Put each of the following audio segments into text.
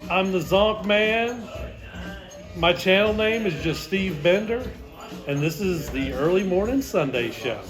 I'm the Zonkman. My channel name is just Steve Bender, and this is the Early Morning Sunday Show.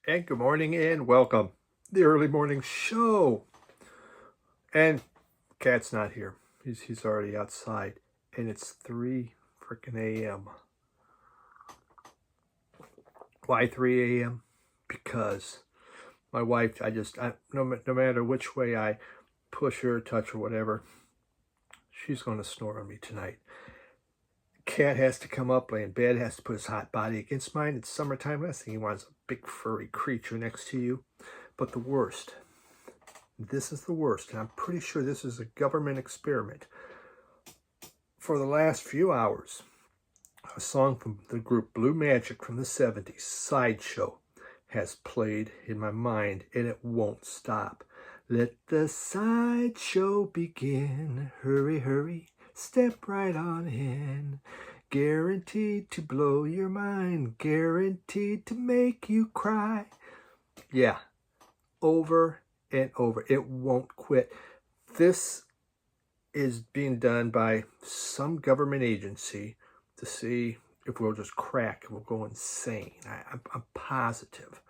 And good morning and welcome. The early morning show. And Cat's not here. He's already outside. And it's 3 freaking a.m. Why 3 a.m.? Because my wife, no matter which way I push her, touch her, whatever, she's going to snore on me tonight. Cat has to come up, lay in bed, has to put his hot body against mine. It's summertime. Last thing he wants is a big furry creature next to you. But the worst, this is the worst, and I'm pretty sure this is a government experiment. For the last few hours, a song from the group Blue Magic from the 70s, Sideshow, has played in my mind, and it won't stop. Let the sideshow begin. Hurry, hurry, step right on in. Guaranteed to blow your mind. Guaranteed to make you cry. Yeah, over and over. It won't quit. This is being done by some government agency to see if we'll just crack and we'll go insane. I'm positive.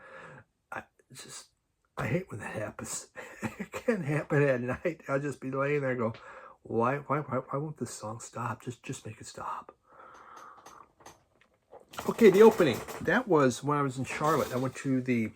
I hate when that happens. It can happen at night. I'll just be laying there and go, why won't this song stop? Just make it stop. Okay, the opening. That was when I was in Charlotte. I went to the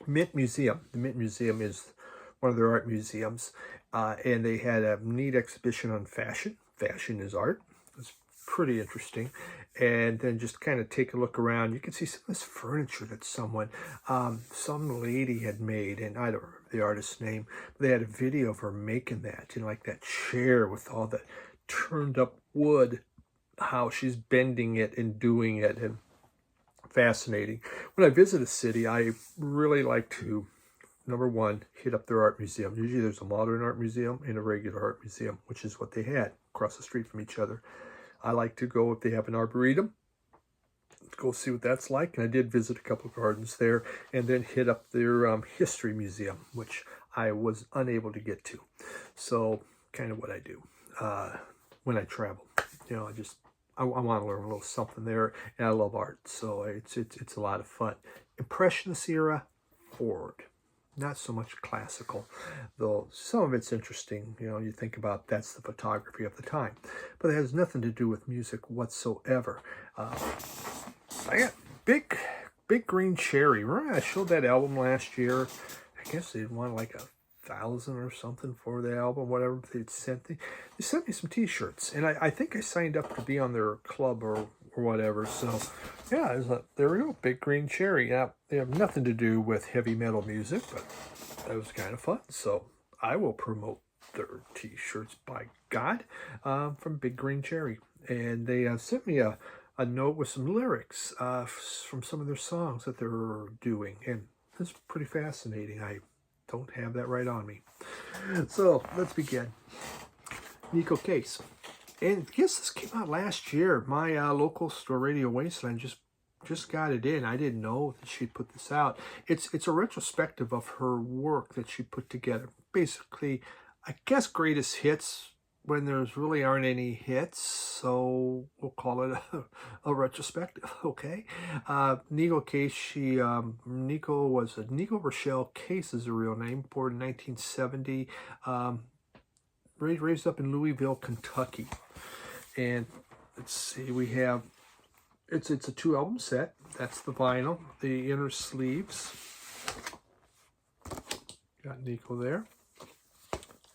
Mint Museum. The Mint Museum is one of their art museums, and they had a neat exhibition on fashion. Fashion is art. It was pretty interesting. And then just kind of take a look around. You can see some of this furniture that some lady had made, and I don't remember the artist's name, but they had a video of her making that, like that chair with all the turned up wood, how she's bending it and doing it, and fascinating. When I visit a city, I really like to, number one, hit up their art museum. Usually there's a modern art museum and a regular art museum, which is what they had across the street from each other. I like to go, if they have an arboretum, go see what that's like. And I did visit a couple of gardens there, and then hit up their history museum, which I was unable to get to. So kind of what I do when I travel. I want to learn a little something there, and I love art, so it's a lot of fun. Impressionist era, forward. Not so much classical, though some of it's interesting. You think about that's the photography of the time, but it has nothing to do with music whatsoever. I got Big Green Cherry. Remember I showed that album last year? I guess they wanted like 1,000 or something for the album, whatever they'd sent. They sent me some t-shirts, and I think I signed up to be on their club or whatever. So yeah, there we go, Big Green Cherry. Now, they have nothing to do with heavy metal music, but that was kind of fun. So I will promote their t-shirts, by God, from Big Green Cherry. And they sent me a note with some lyrics from some of their songs that they're doing, and it's pretty fascinating. I don't have that right on me. So let's begin. Neko Case. And I guess this came out last year. My local store, Radio Wasteland, just got it in. I didn't know that she'd put this out. It's a retrospective of her work that she put together. Basically, I guess greatest hits when there's really aren't any hits, so we'll call it a retrospective, okay? Neko Case, Neko Rochelle Case is her real name, born in 1970, raised up in Louisville, Kentucky. And let's see, we have, it's a 2-album set. That's the vinyl, the inner sleeves. Got Neko there.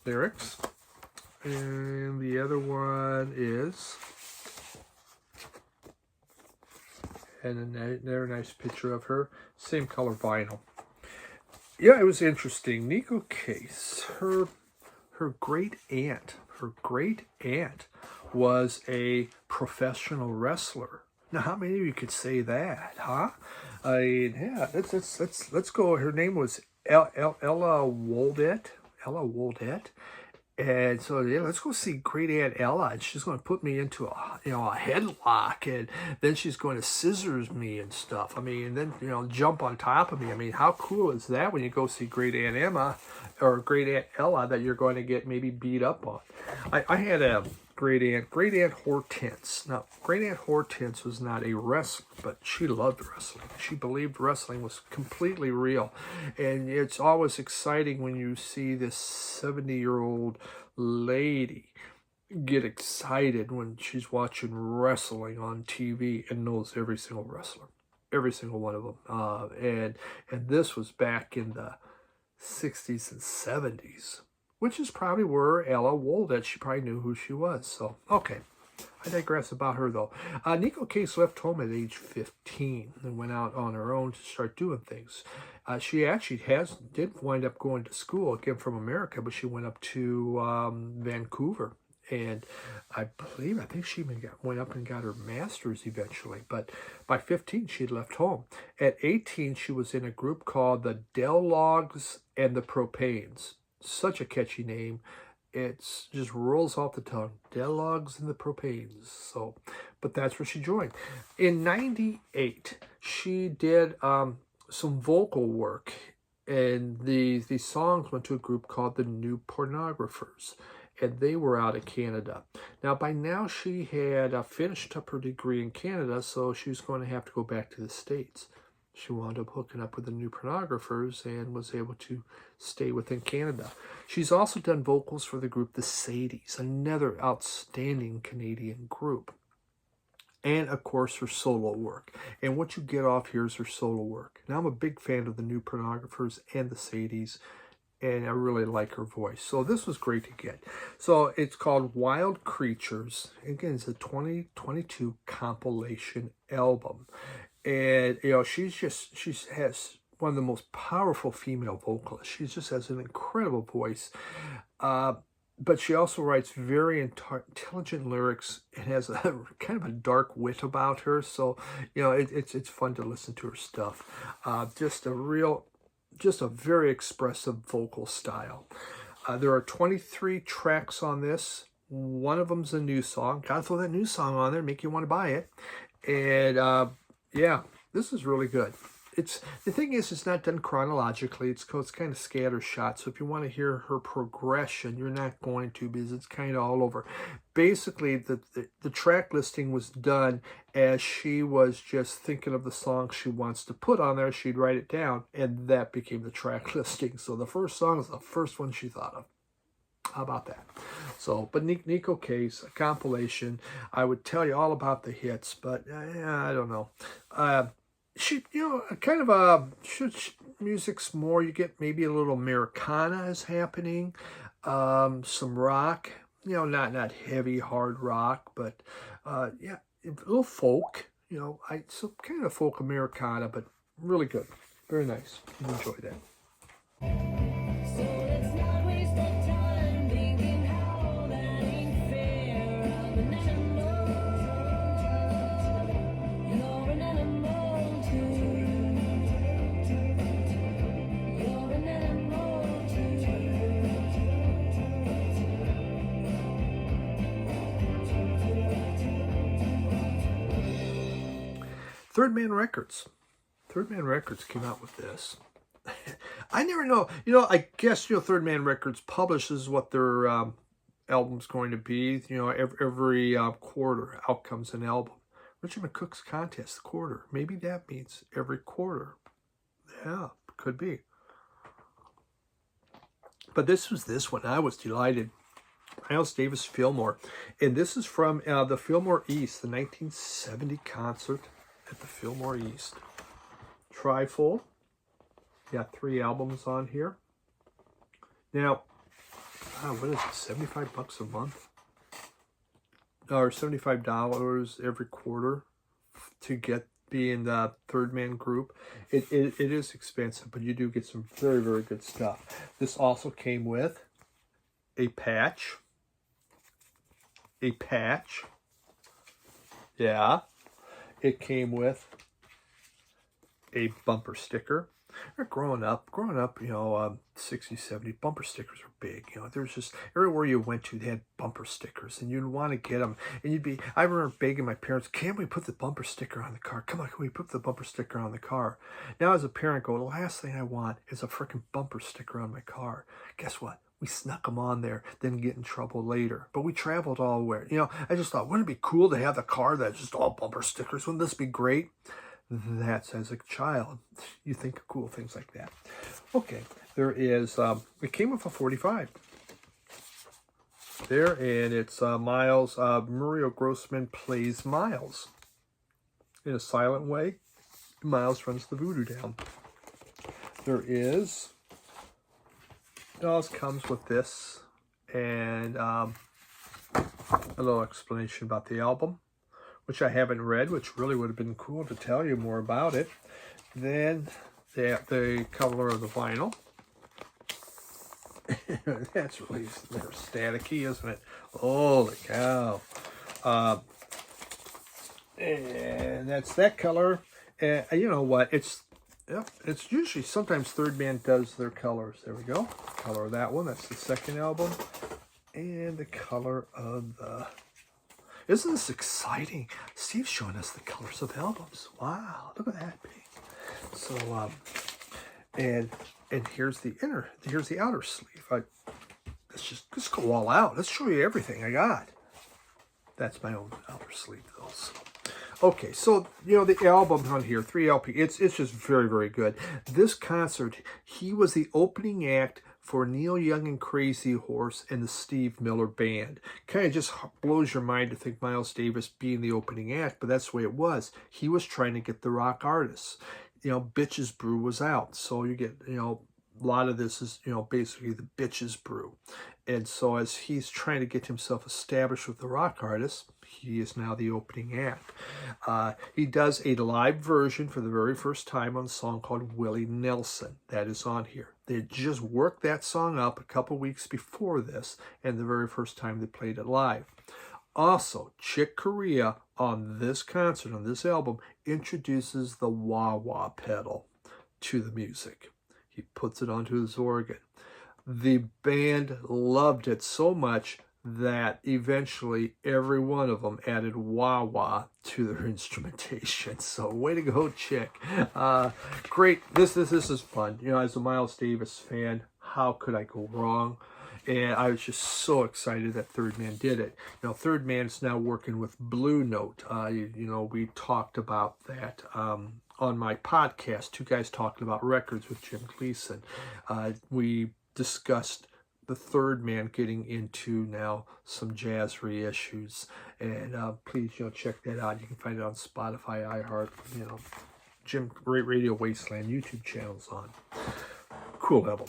Lyrics. And the other one is, and another nice picture of her, same color vinyl. Yeah, it was interesting. Neko Case, her great aunt was a professional wrestler. Now, how many of you could say that, huh? I mean, yeah, let's go. Her name was Ella Woldett. And so, yeah, let's go see Great Aunt Ella, and she's going to put me into a headlock, and then she's going to scissors me and stuff. I mean, and then, jump on top of me. I mean, how cool is that when you go see Great Aunt Emma or Great Aunt Ella that you're going to get maybe beat up on? I had a Great Aunt Hortense. Now, Great Aunt Hortense was not a wrestler, but she loved wrestling. She believed wrestling was completely real. And it's always exciting when you see this 70-year-old lady get excited when she's watching wrestling on TV and knows every single wrestler, every single one of them. And this was back in the 60s and 70s. Which is probably where Ella Woldett, she probably knew who she was. So, okay. I digress about her, though. Neko Case left home at age 15 and went out on her own to start doing things. She actually did wind up going to school, again from America, but she went up to Vancouver. And I think she even went up and got her master's eventually. But by 15, she had left home. At 18, she was in a group called the Dellogs and the Propanes. Such a catchy name. It just rolls off the tongue. Dellogs and the Propanes. So, but that's where she joined. In 98, she did some vocal work. And these songs went to a group called the New Pornographers. And they were out of Canada. Now, by now, she had finished up her degree in Canada, so she was going to have to go back to the States. She wound up hooking up with the New Pornographers and was able to stay within Canada. She's also done vocals for the group The Sadies, another outstanding Canadian group. And, of course, her solo work. And what you get off here is her solo work. Now, I'm a big fan of the New Pornographers and The Sadies, and I really like her voice. So this was great to get. So it's called Wild Creatures. Again, it's a 2022 compilation album. And, she has one of the most powerful female vocalists. She just has an incredible voice. But she also writes very intelligent lyrics and has a kind of a dark wit about her. So, it's fun to listen to her stuff. Just a very expressive vocal style. There are 23 tracks on this. One of them's a new song. Gotta throw that new song on there, make you want to buy it. And yeah, this is really good. The thing is, it's not done chronologically. It's kind of scattershot. So if you want to hear her progression, you're not going to, because it's kind of all over. Basically, the track listing was done as she was just thinking of the song she wants to put on there. She'd write it down, and that became the track listing. So the first song is the first one she thought of. How about that? So, but Neko Case, a compilation. I would tell you all about the hits, but I don't know. She, kind of music's more. You get maybe a little Americana is happening, some rock. Not heavy hard rock, but yeah, a little folk. So kind of folk Americana, but really good, very nice. Enjoy that. Third Man Records. Third Man Records came out with this. I never know. You know, I guess, you know, Third Man Records publishes what their album's going to be. You know, every quarter out comes an album. Richard McCook's Contest, quarter. Maybe that means every quarter. Yeah, could be. But this was this one. I was delighted. Miles Davis Fillmore. And this is from the Fillmore East, the 1970 concert at the Fillmore East. Trifold. Got 3 albums on here. Now, what is it? $75 a month? Or $75 every quarter to be in the Third Man group. It is expensive, but you do get some very, very good stuff. This also came with a patch. A patch. Yeah. It came with a bumper sticker. Growing up, you know, 60s, 70s, bumper stickers were big. You know, there's just, everywhere you went to, they had bumper stickers, and you'd want to get them. And I remember begging my parents, can we put the bumper sticker on the car? Come on, can we put the bumper sticker on the car? Now, as a parent, the last thing I want is a freaking bumper sticker on my car. Guess what? We snuck them on there, then get in trouble later. But we traveled all the way. You know, I just thought, wouldn't it be cool to have the car that's just all bumper stickers? Wouldn't this be great? That's as a child, you think of cool things like that. Okay, there is, it came with a 45. There, and it's Miles, Muriel Grossman plays Miles. In a silent way, Miles runs the voodoo down. There is, it always comes with this, and a little explanation about the album, which I haven't read, which really would have been cool to tell you more about it. Then the color of the vinyl. That's really staticky, isn't it? Holy cow. And that's that color. And you know what? It's usually, sometimes Third Man does their colors. There we go. Color of that one. That's the second album. And the color of the... Isn't this exciting? Steve's showing us the colors of albums. Wow, look at that pink. So, and here's the outer sleeve. Let's go all out. Let's show you everything I got. That's my own outer sleeve, though. So. Okay, so, you know, the album on here, 3 LP, it's just very, very good. This concert, he was the opening act for Neil Young and Crazy Horse and the Steve Miller Band. Kind of just blows your mind to think Miles Davis being the opening act, but that's the way it was. He was trying to get the rock artists. You know, Bitches Brew was out, so you get, you know, a lot of this is, you know, basically the Bitches Brew. And so as he's trying to get himself established with the rock artists, he is now the opening act. He does a live version for the very first time on a song called Willie Nelson. That is on here. They had just worked that song up a couple weeks before this, and the very first time they played it live. Also, Chick Corea on this concert, on this album, introduces the wah-wah pedal to the music. He puts it onto his organ. The band loved it so much that eventually every one of them added wah-wah to their instrumentation. So way to go, Chick. Great. This is fun. You know, as a Miles Davis fan, how could I go wrong? And I was just so excited that Third Man did it. You know, Third Man's now working with Blue Note. You know, we talked about that on my podcast, Two Guys Talking About Records with Jim Gleason. We discussed the Third Man getting into now some jazz reissues, and please, you know, check that out. You can find it on Spotify, iHeart, you know, Jim Radio Wasteland YouTube channels on. Cool album.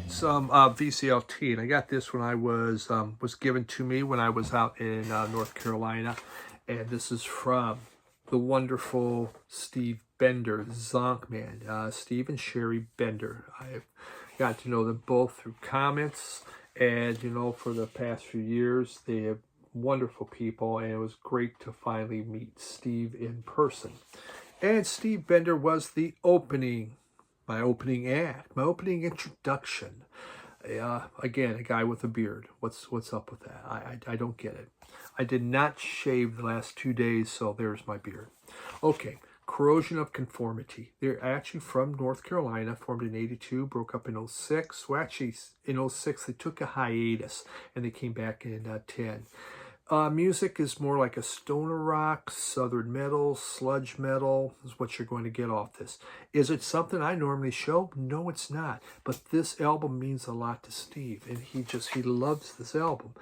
Some VCLT, and I got this when I was given to me when I was out in North Carolina, and this is from the wonderful Steve Bender, Zonkman, Steve and Sherry Bender. I've got to know them both through comments, and for the past few years, they have wonderful people, and it was great to finally meet Steve in person. And Steve Bender was my opening act, my opening introduction. Again, a guy with a beard. What's up with that? I don't get it. I did not shave the last 2 days, so there's my beard. Okay, Corrosion of Conformity. They're actually from North Carolina, formed in 82, broke up in 06. Well, actually, in 06, they took a hiatus, and they came back in 10. Music is more like a stoner rock, southern metal, sludge metal is what you're going to get off this. Is it something I normally show? No, it's not. But this album means a lot to Steve, and he loves this album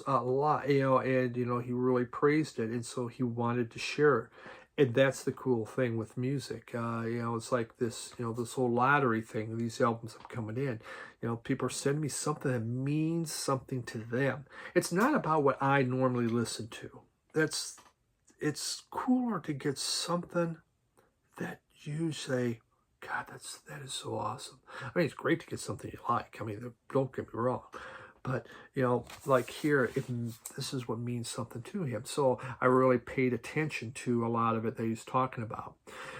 a lot, and he really praised it, and so he wanted to share it. And that's the cool thing with music. It's like this, this whole lottery thing. These albums are coming in. People are sending me something that means something to them. It's not about what I normally listen to. It's cooler to get something that you say, God, that is so awesome. I mean, it's great to get something you like. I mean, don't get me wrong. But, like here, this is what means something to him. So I really paid attention to a lot of it that he's talking about.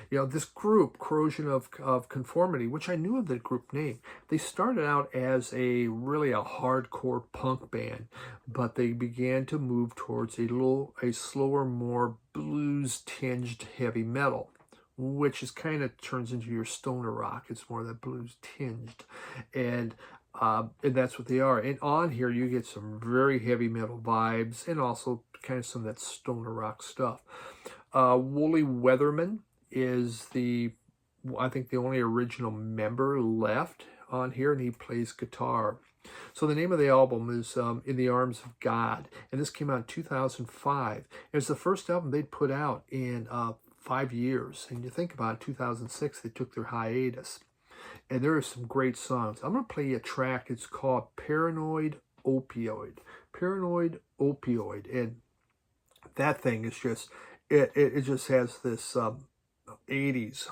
This group, Corrosion of Conformity, which I knew of the group name, they started out as really a hardcore punk band, but they began to move towards a slower, more blues-tinged heavy metal, which is kind of turns into your stoner rock. It's more that blues-tinged. And that's what they are. And on here, you get some very heavy metal vibes and also kind of some of that stoner rock stuff. Wooly Weatherman is I think the only original member left on here, and he plays guitar. So the name of the album is In the Arms of God, and this came out in 2005. It was the first album they'd put out in 5 years. And you think about it, 2006, they took their hiatus. And there are some great songs. I'm going to play you a track. It's called Paranoid Opioid. Paranoid Opioid. And that thing is just, it just has this 80s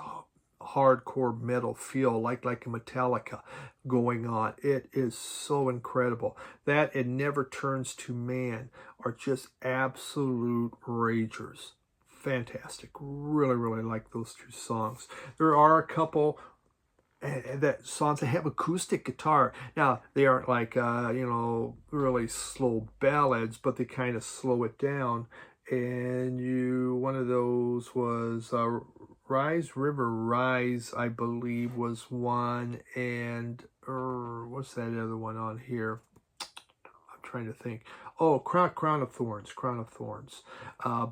hardcore metal feel, like a Metallica going on. It is so incredible. That and Never Turns to Man are just absolute ragers. Fantastic. Really, really like those two songs. There are a couple that songs that have acoustic guitar. Now, they aren't like, really slow ballads, but they kind of slow it down. And one of those was Rise River Rise, I believe, was one. And what's that other one on here? I'm trying to think. Oh, Crown of Thorns. Crown of Thorns.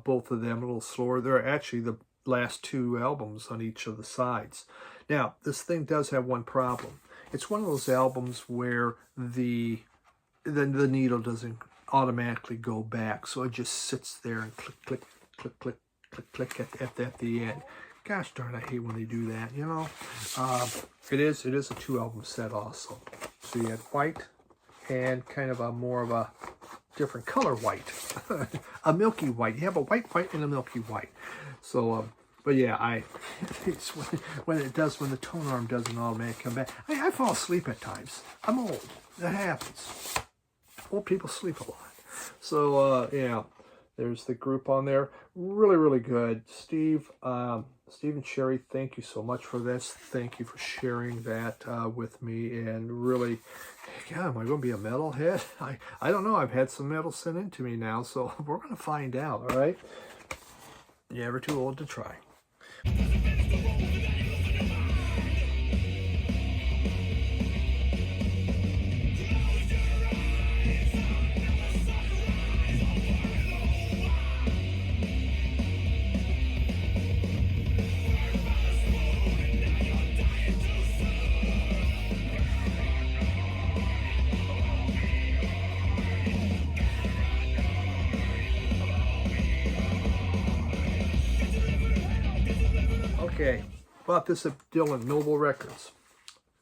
Both of them a little slower. They're actually the last two albums on each of the sides. Now, this thing does have one problem. It's one of those albums where the needle doesn't automatically go back, so it just sits there and click, click, click, click, click, click at the end. Gosh darn, I hate when they do that, It is a 2-album set also. So you had white and kind of more of a different color white. A milky white. You have a white and a milky white. So, but yeah, it's when the tone arm doesn't automatically come back. I fall asleep at times. I'm old. That happens. Old people sleep a lot. So, yeah, there's the group on there. Really, really good. Steve and Sherry, thank you so much for this. Thank you for sharing that with me. And really, God, am I going to be a metalhead? I don't know. I've had some metal sent in to me now, so we're going to find out, all right? You're never too old to try. Okay, bought this at Dylan Noble Records.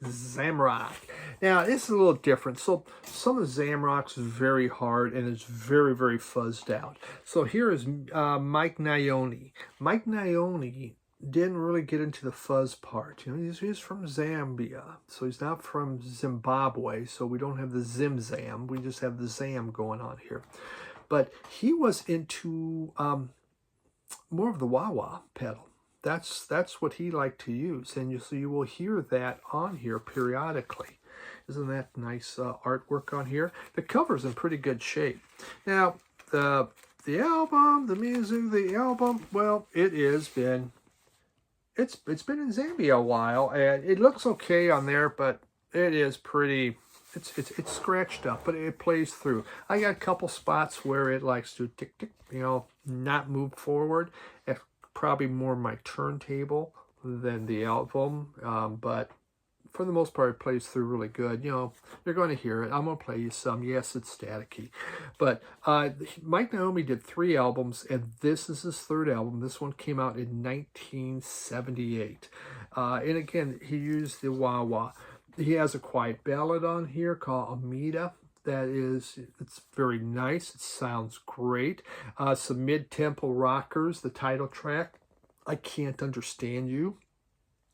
Zamrock. Now, this is a little different. So, some of Zamrock's very hard and it's very, very fuzzed out. So, here is Mike Nione. Mike Nione didn't really get into the fuzz part. You know, he's from Zambia, so he's not from Zimbabwe, so we don't have the Zam. We just have the Zam going on here. But he was into more of the wah-wah pedal. That's what he liked to use, and so you will hear that on here periodically. Isn't that nice artwork on here? The cover's in pretty good shape. Now, the album, the music, the album, well, it's been in Zambia a while, and it looks okay on there, but it is pretty. It's scratched up, but it plays through. I got a couple spots where it likes to tick tick, you know, not move forward. It's probably more my turntable than the album, but for the most part, it plays through really good. You know, you're going to hear it. I'm going to play you some. Yes, it's staticky. But Mike Naomi did 3 albums, and this is his 3rd album. This one came out in 1978. And again, he used the wah-wah. He has a quiet ballad on here called Amida. It's very nice. It sounds great. Some mid-tempo rockers, the title track, I Can't Understand You.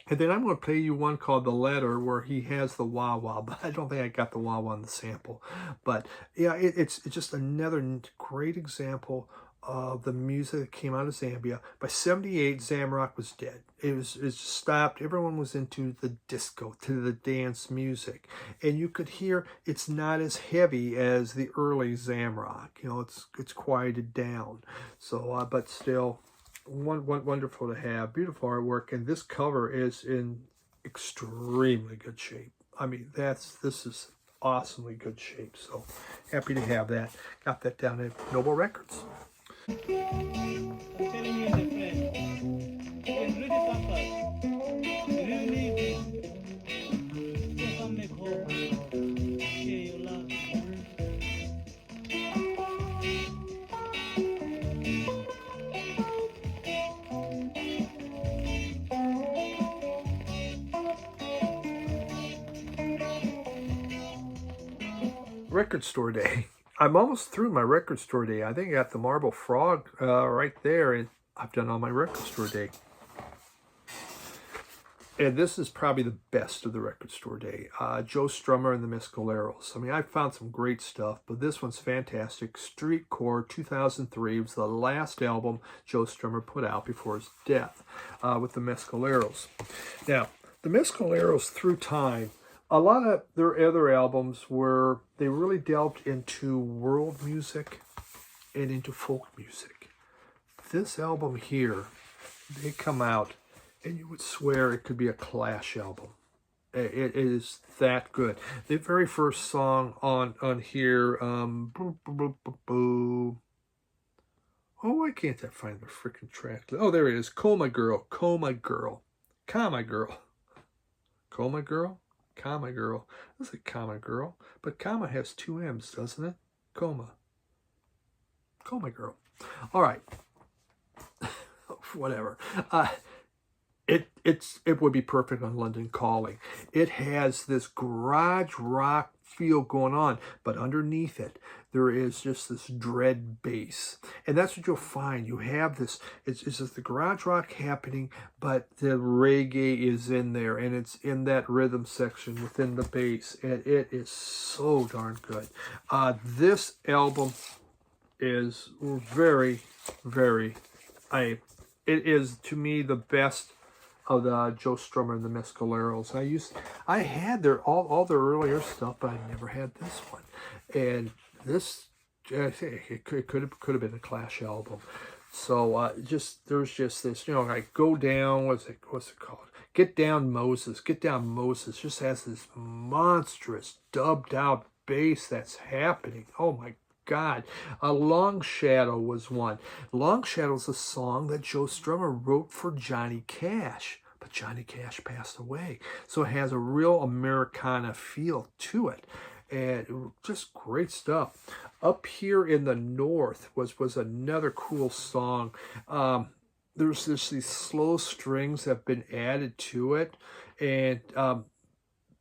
And then I'm going to play you one called The Letter, where he has the wah-wah, but I don't think I got the wah-wah in the sample. But yeah, it's just another great example of the music that came out of Zambia. By 78, Zamrock was dead. It just stopped. Everyone was into the disco, to the dance music. And you could hear it's not as heavy as the early Zamrock. You know, it's quieted down. So, but still, wonderful to have. Beautiful artwork, and this cover is in extremely good shape. I mean, this is awesomely good shape. So happy to have that. Got that down at Noble Records. I'm telling you, the friend, it's really purpose. You really need it. Just come back home. Share your love. Record store day. I'm almost through my record store day. I think I got the Marble Frog right there, and I've done all my record store day. And this is probably the best of the record store day. Joe Strummer and the Mescaleros. I mean, I found some great stuff, but this one's fantastic. Street Core 2003 was the last album Joe Strummer put out before his death with the Mescaleros. Now, the Mescaleros, through time, a lot of their other albums were, they really delved into world music and into folk music. This album here, they come out and you would swear it could be a Clash album. It is that good. The very first song on here, oh, why can't I find the freaking track? Oh, there it is. Coma Girl, Coma Girl, Coma Girl, Coma Girl. Comma Girl. This is a Comma Girl, but comma has 2 M's, doesn't it? Coma Girl. All right. Whatever. It would be perfect on London Calling. It has this garage rock feel going on, but underneath it, there is just this dread bass. And that's what you'll find. You have this, it's just the garage rock happening, but the reggae is in there, and it's in that rhythm section within the bass, and it is so darn good. This album is very, very, it is, to me, the best of the Joe Strummer and the Mescaleros. I had all their earlier stuff, but I never had this one. And this, I think it could have been a Clash album. So there's just this, you know, like Go Down, what's it called? Get Down Moses just has this monstrous dubbed out bass that's happening. Oh my God. Long Shadow was one. Long Shadow's a song that Joe Strummer wrote for Johnny Cash, but Johnny Cash passed away. So it has a real Americana feel to it. And just great stuff. Up Here in the North was another cool song. There's these slow strings that have been added to it, and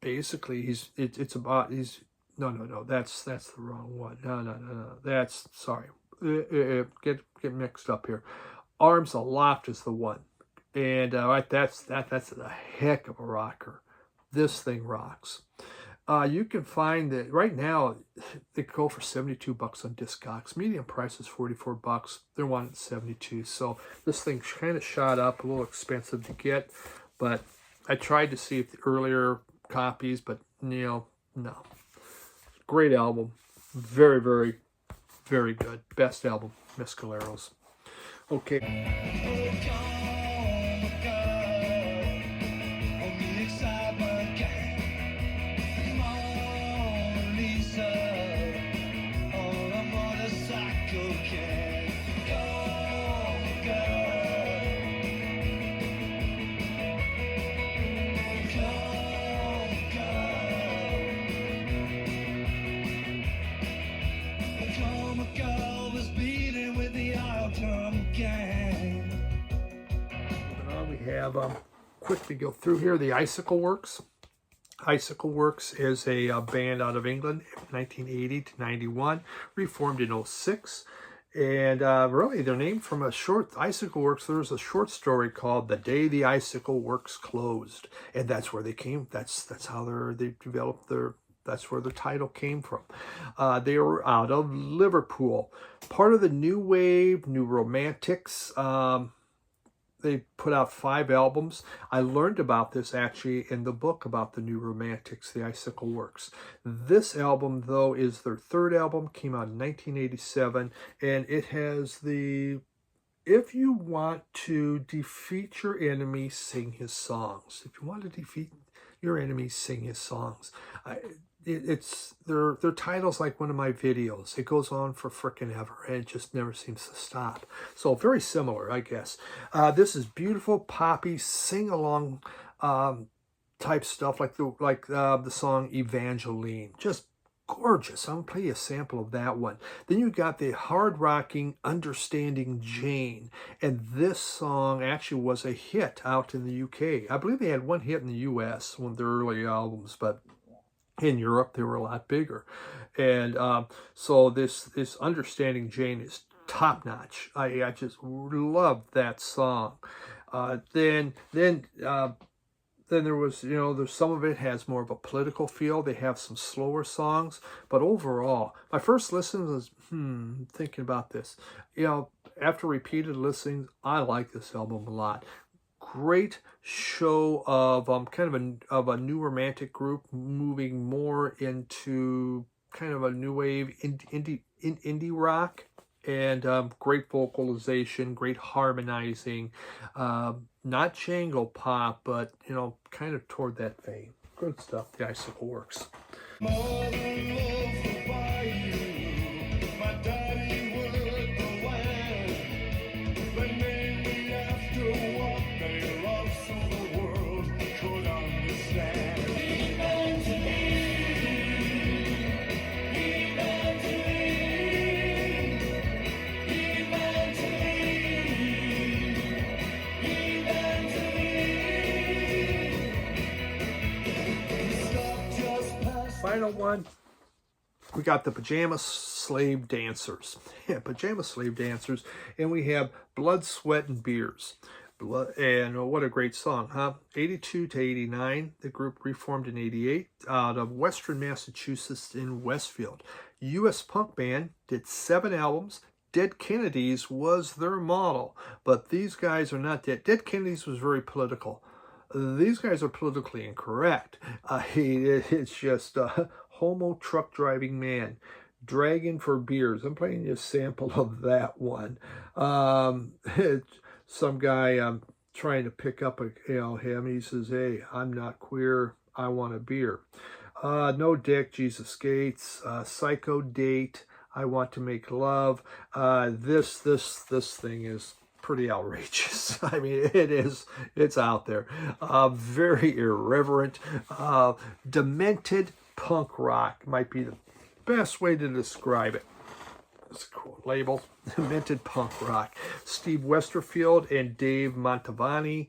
basically no, that's the wrong one. No. That's, sorry. Get mixed up here. Arms Aloft is the one. And that's a heck of a rocker. This thing rocks. You can find that right now they go for $72 on Discogs. Medium price is $44. They're wanting 72. So this thing kind of shot up, a little expensive to get. But I tried to see if the earlier copies, but no. Great album. Very, very, very good. Best album, Mescaleros. Okay. We have quickly go through here the Icicle Works. Icicle Works is a band out of England, 1980 to 91, reformed in 06. And really, they're named from a short, Icicle Works, there's a short story called The Day the Icicle Works Closed. And that's where they came, that's how they developed that's where the title came from. They were out of Liverpool. Part of the New Wave, New Romantics. They put out 5 albums. I learned about this actually in the book about the New Romantics, the Icicle Works. This album, though, is their 3rd album, came out in 1987, and it has the, if you want to defeat your enemy, sing his songs. If you want to defeat your enemy, sing his songs. It's their title's like one of my videos. It goes on for frickin' ever, and it just never seems to stop. So very similar, I guess. This is beautiful poppy sing-along type stuff, like the song Evangeline. Just gorgeous. I'm gonna play you a sample of that one. Then you got the hard-rocking Understanding Jane, and this song actually was a hit out in the UK. I believe they had 1 hit in the US, one of their early albums, but in Europe, they were a lot bigger. And so this Understanding Jane is top-notch. I just love that song. Then there was, there's some of it has more of a political feel. They have some slower songs. But overall, my first listen was, thinking about this. After repeated listenings, I like this album a lot. Great show of kind of a new romantic group moving more into kind of a new wave indie rock, and great vocalization, great harmonizing, not jangle pop, but kind of toward that vein. Good stuff. The Icicle Works. Final one, we got the Pajama Slave Dancers. Yeah, Pajama Slave Dancers, and we have Blood, Sweat, and Beers. And what a great song, huh? 82 to 89, the group reformed in 88 out of Western Massachusetts in Westfield. U.S. punk band, did 7 albums. Dead Kennedys was their model, but these guys are not dead. Dead Kennedys was very political. These guys are politically incorrect. It's just a homo truck driving man, dragging for beers. I'm playing you a sample of that one. Some guy trying to pick up him. He says, "Hey, I'm not queer. I want a beer." No Dick, Jesus Gates, Psycho Date, I Want to Make Love. This thing is pretty outrageous. I mean, it's out there. Very irreverent, demented punk rock might be the best way to describe it. It's a cool label, demented punk rock. Steve Westerfield and Dave Mantovani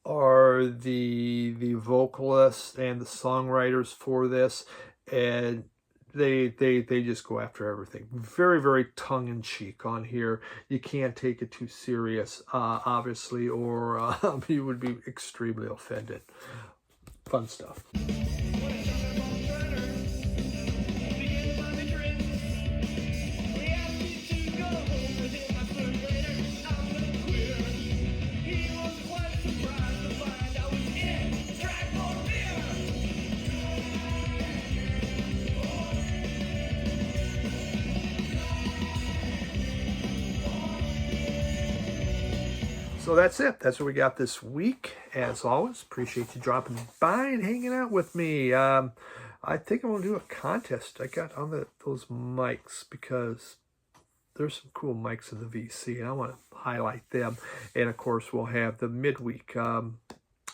are the vocalists and the songwriters for this, and they just go after everything. Very, very tongue-in-cheek on here. You can't take it too serious, obviously, or you would be extremely offended. Fun stuff. So that's it. That's what we got this week. As always, appreciate you dropping by and hanging out with me. I think I'm going to do a contest I got on those mics, because there's some cool mics in the VC, and I want to highlight them. And, of course, we'll have the midweek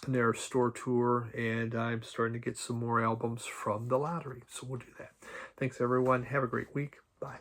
their store tour, and I'm starting to get some more albums from the lottery. So we'll do that. Thanks, everyone. Have a great week. Bye.